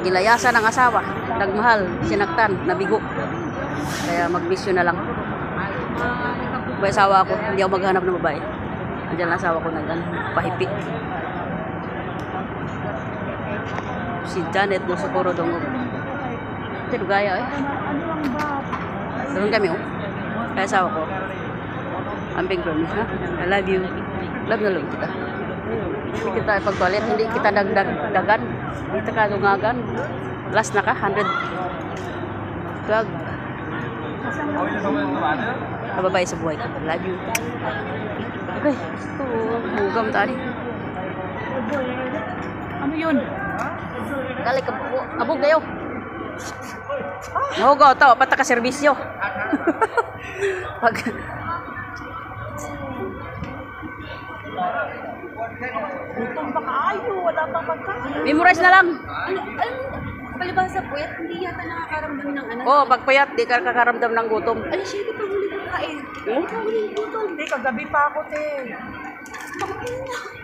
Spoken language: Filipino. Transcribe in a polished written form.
Gilayasan ng asawa, nagmahal, sinaktan, nabigo. Kaya magbisyo na lang. May asawa ako, hindi ako maghanap ng babae. Andiyan lang asawa ko pahipi. Si Janet mo sa Coro Dongog. Ito gaya eh. Doon kami oh. Kaya asawa ko. Amping promise ha. I love you. Love na love kita. Hindi kita pagtoilet, hindi kita dagdagan. Hindi kita kadungagan. Last na ka, 100. Kag. Kababay sa buhay ko. Love you. Okay. Ito, hugam tani. Ano yun? Gali ka po. Abog kayo. Nahugaw to, pata ka serbisyo. Pag Gutom ba kaayo? Wala pang pagkain. memorize na lang. Palibasa po, hindi yata nakakaramdam ng ano. Oh, pag payat, di ka kakaramdam ng gutom. Ay, siya, di pa huli kakain. Hmm? Huli gutom. Hindi, kagabi pa ako, te. Bakit